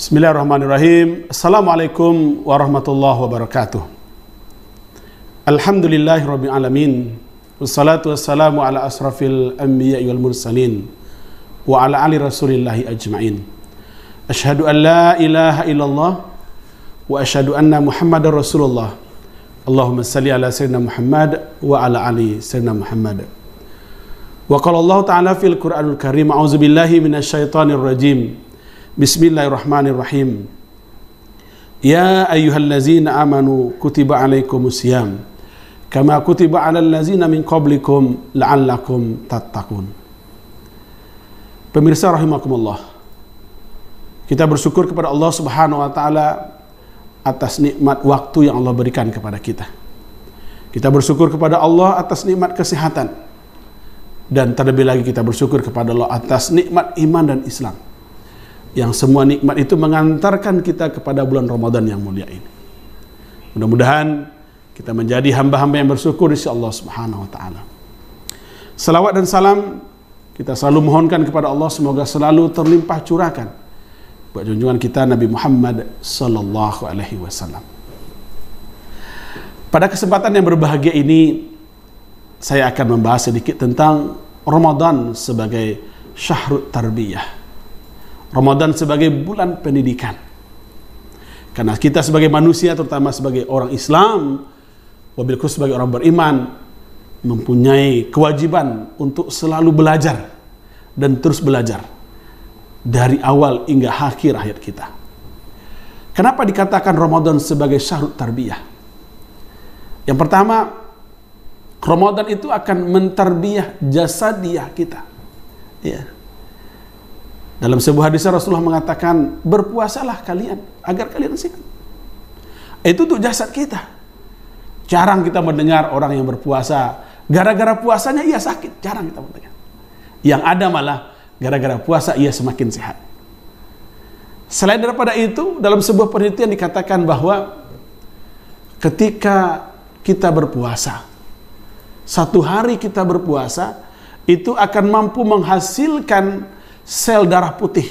Bismillahirrahmanirrahim. Assalamualaikum warahmatullahi wabarakatuh. Alhamdulillahirabbil alamin. Wassalatu wassalamu ala asrafil anbiya'i wal mursalin wa ala ali rasulillahi ajma'in. Asyhadu an la ilaha illallah wa asyhadu anna Muhammadar Rasulullah. Allahumma salli ala sayyidina Muhammad wa ala ali sayyidina Muhammad. Wa qala Allah ta'ala fil Qur'anil Karim, a'udzubillahi minasyaitonir rajim. Bismillahirrahmanirrahim. Ya ayyuhallazina amanu kutiba alaikumus syiyam kama kutiba alal ladzina min qablikum la'allakum tattaqun. Pemirsa rahimakumullah, kita bersyukur kepada Allah Subhanahu wa taala atas nikmat waktu yang Allah berikan kepada kita. Kita bersyukur kepada Allah atas nikmat kesehatan, dan terlebih lagi kita bersyukur kepada Allah atas nikmat iman dan Islam, yang semua nikmat itu mengantarkan kita kepada bulan Ramadan yang mulia ini. Mudah-mudahan kita menjadi hamba-hamba yang bersyukur insya Allah Subhanahu wa taala. Salawat dan salam kita selalu mohonkan kepada Allah, semoga selalu terlimpah curahkan buat junjungan kita Nabi Muhammad sallallahu alaihi wasallam. Pada kesempatan yang berbahagia ini, saya akan membahas sedikit tentang Ramadan sebagai syahrut tarbiyah. Ramadan sebagai bulan pendidikan. Karena kita sebagai manusia, terutama sebagai orang Islam, wabil khusus sebagai orang beriman, mempunyai kewajiban untuk selalu belajar dan terus belajar dari awal hingga akhir hayat kita. Kenapa dikatakan Ramadan sebagai syahrut tarbiyah? Yang pertama, Ramadan itu akan mentarbiyah jasadiah kita. Ya. Dalam sebuah hadis Rasulullah mengatakan, berpuasalah kalian agar kalian sehat. Itu untuk jasad kita. Jarang kita mendengar orang yang berpuasa gara-gara puasanya ia sakit. Jarang kita mendengar. Yang ada malah gara-gara puasa ia semakin sehat. Selain daripada itu, dalam sebuah penelitian dikatakan bahwa ketika kita berpuasa, satu hari kita berpuasa, itu akan mampu menghasilkan sel darah putih.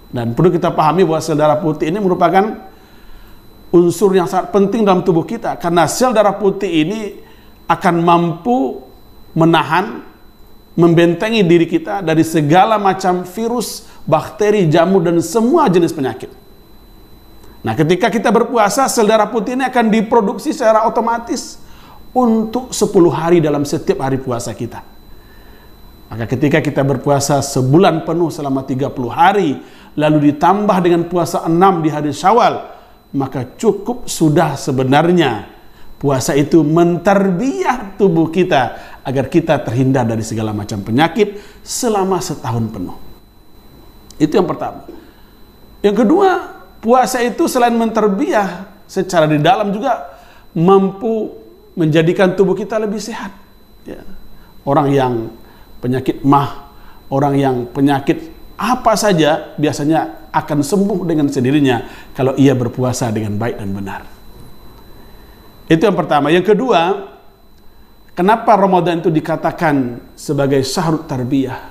Dan perlu kita pahami bahwa sel darah putih ini merupakan unsur yang sangat penting dalam tubuh kita, karena sel darah putih ini akan mampu menahan, membentengi diri kita dari segala macam virus, bakteri, jamur, dan semua jenis penyakit. Nah, ketika kita berpuasa, sel darah putih ini akan diproduksi secara otomatis untuk 10 hari dalam setiap hari puasa kita. Maka ketika kita berpuasa sebulan penuh selama 30 hari, lalu ditambah dengan puasa 6 di hari Syawal, maka cukup sudah sebenarnya puasa itu mentarbiyah tubuh kita agar kita terhindar dari segala macam penyakit selama setahun penuh. Itu yang pertama. Yang kedua, puasa itu selain mentarbiyah secara di dalam juga mampu menjadikan tubuh kita lebih sehat. Ya. Orang yang penyakit mah, orang yang penyakit apa saja biasanya akan sembuh dengan sendirinya kalau ia berpuasa dengan baik dan benar. Itu yang pertama. Yang kedua, kenapa Ramadan itu dikatakan sebagai syahrut tarbiyah?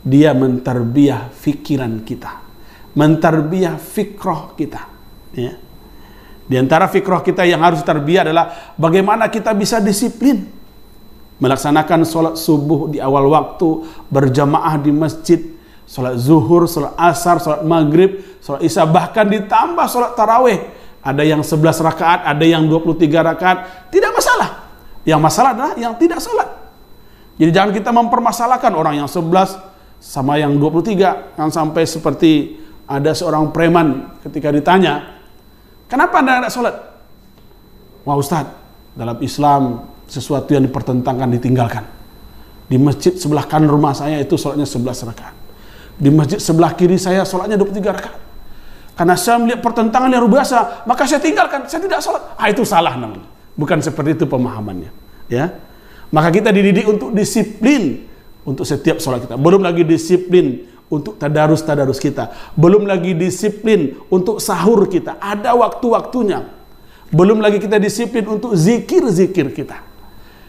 Dia mentarbiyah fikiran kita, mentarbiyah fikroh kita. Ya. Di antara fikroh kita yang harus tarbiyah adalah bagaimana kita bisa disiplin melaksanakan sholat subuh di awal waktu, berjamaah di masjid, sholat zuhur, sholat asar, sholat maghrib, sholat isya, bahkan ditambah sholat tarawih. Ada yang 11 rakaat, ada yang 23 rakaat, tidak masalah. Yang masalah adalah yang tidak sholat. Jadi jangan kita mempermasalahkan orang yang 11 sama yang 23, yang sampai seperti ada seorang preman ketika ditanya, kenapa Anda tidak sholat? Wah Ustadz, dalam Islam sesuatu yang dipertentangkan ditinggalkan. Di masjid sebelah kanan rumah saya itu sholatnya 11 rakaat. Di masjid sebelah kiri saya sholatnya 23 rakaat. Karena saya melihat pertentangan yang luar biasa, maka saya tinggalkan, saya tidak sholat. Itu salah namanya. Bukan seperti itu pemahamannya. Ya. Maka kita dididik untuk disiplin untuk setiap sholat kita. Belum lagi disiplin untuk tadarus kita. Belum lagi disiplin untuk sahur kita. Ada waktu-waktunya. Belum lagi kita disiplin untuk zikir-zikir kita.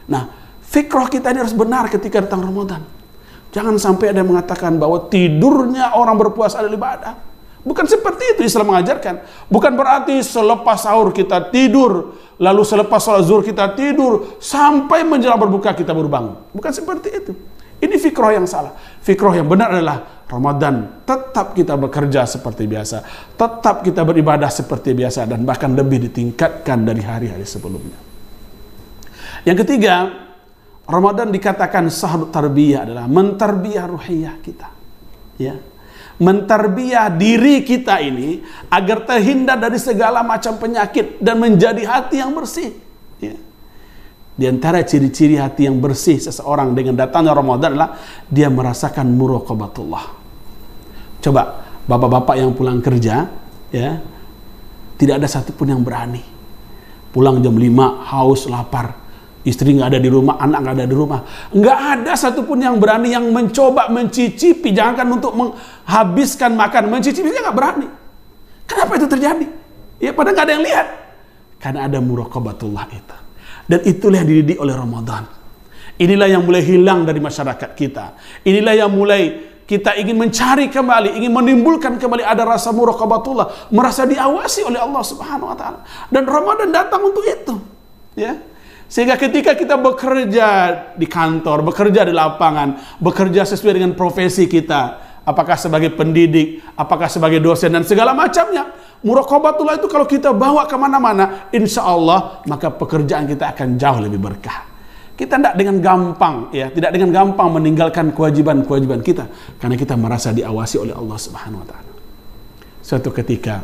Nah, fikroh kita ini harus benar ketika datang Ramadan. Jangan sampai ada yang mengatakan bahwa tidurnya orang berpuasa adalah ibadah. Bukan seperti itu Islam mengajarkan. Bukan berarti selepas sahur kita tidur, lalu selepas sholat zuhur kita tidur, sampai menjelang berbuka kita baru bangun. Bukan seperti itu. Ini fikrah yang salah. Fikrah yang benar adalah Ramadan tetap kita bekerja seperti biasa, tetap kita beribadah seperti biasa, dan bahkan lebih ditingkatkan dari hari-hari sebelumnya. Yang ketiga, Ramadan dikatakan syahrut tarbiyah adalah mentarbiyah ruhiyah kita. Ya. Mentarbiyah diri kita ini agar terhindar dari segala macam penyakit dan menjadi hati yang bersih. Ya. Di antara ciri-ciri hati yang bersih seseorang dengan datangnya Ramadan adalah dia merasakan muraqabatullah. Coba bapak-bapak yang pulang kerja, ya, tidak ada satupun yang berani pulang jam 5 haus lapar, istri nggak ada di rumah, anak nggak ada di rumah, nggak ada satupun yang berani yang mencoba mencicipi, jangankan untuk menghabiskan makan, mencicipi dia nggak berani. Kenapa itu terjadi? Ya padahal nggak ada yang lihat, karena ada muraqabatullah itu. Dan itulah yang dididik oleh Ramadan. Inilah yang mulai hilang dari masyarakat kita. Inilah yang mulai kita ingin mencari kembali, ingin menimbulkan kembali ada rasa muraqabatullah, merasa diawasi oleh Allah Subhanahu wa taala. Dan Ramadan datang untuk itu. Ya. Sehingga ketika kita bekerja di kantor, bekerja di lapangan, bekerja sesuai dengan profesi kita, apakah sebagai pendidik, apakah sebagai dosen dan segala macamnya, muraqabatullah itu kalau kita bawa kemana-mana, insya Allah maka pekerjaan kita akan jauh lebih berkah. Kita tidak dengan gampang, ya, tidak dengan gampang meninggalkan kewajiban-kewajiban kita, karena kita merasa diawasi oleh Allah Subhanahu Wa Taala. Suatu ketika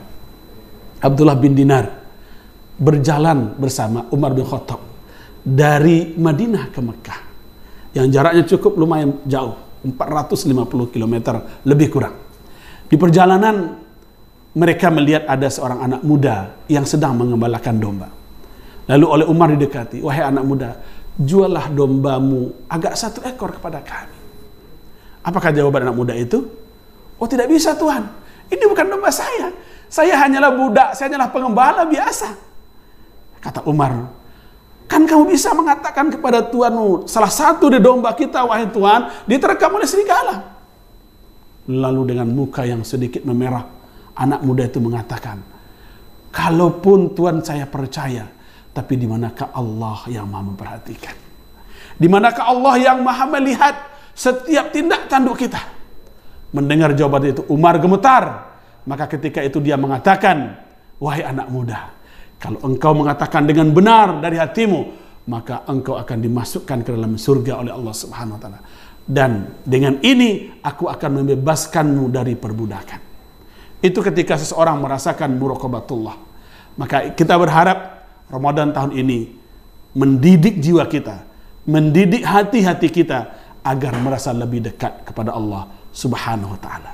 Abdullah bin Dinar berjalan bersama Umar bin Khattab dari Madinah ke Mekah, yang jaraknya cukup lumayan jauh, 450 km lebih kurang. Di perjalanan mereka melihat ada seorang anak muda yang sedang mengembalakan domba. Lalu oleh Umar didekati, wahai anak muda, juallah dombamu agak 1 ekor kepada kami. Apakah jawaban anak muda itu? Oh tidak bisa Tuhan, ini bukan domba saya hanyalah budak, saya hanyalah pengembala biasa. Kata Umar, kan kamu bisa mengatakan kepada Tuhanmu, salah satu di domba kita wahai Tuhan diterkam oleh serigala. Lalu dengan muka yang sedikit memerah, anak muda itu mengatakan, kalaupun Tuhan saya percaya, tapi di manakah Allah yang Maha memperhatikan? Di manakah Allah yang Maha melihat setiap tindak tanduk kita? Mendengar jawaban itu Umar gemetar. Maka ketika itu dia mengatakan, wahai anak muda, kalau engkau mengatakan dengan benar dari hatimu, maka engkau akan dimasukkan ke dalam surga oleh Allah Subhanahu Wa Taala. Dan dengan ini aku akan membebaskanmu dari perbudakan. Itu ketika seseorang merasakan muraqabatullah. Maka kita berharap Ramadan tahun ini mendidik jiwa kita, mendidik hati-hati kita agar merasa lebih dekat kepada Allah Subhanahu Wa Taala.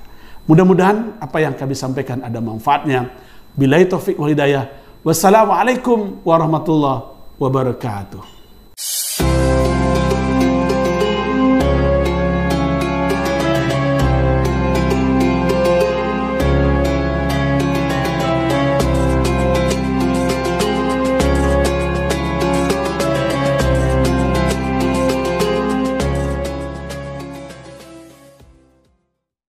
Mudah-mudahan apa yang kami sampaikan ada manfaatnya. Billahi taufiq wal hidayah. Wassalamualaikum warahmatullahi wabarakatuh.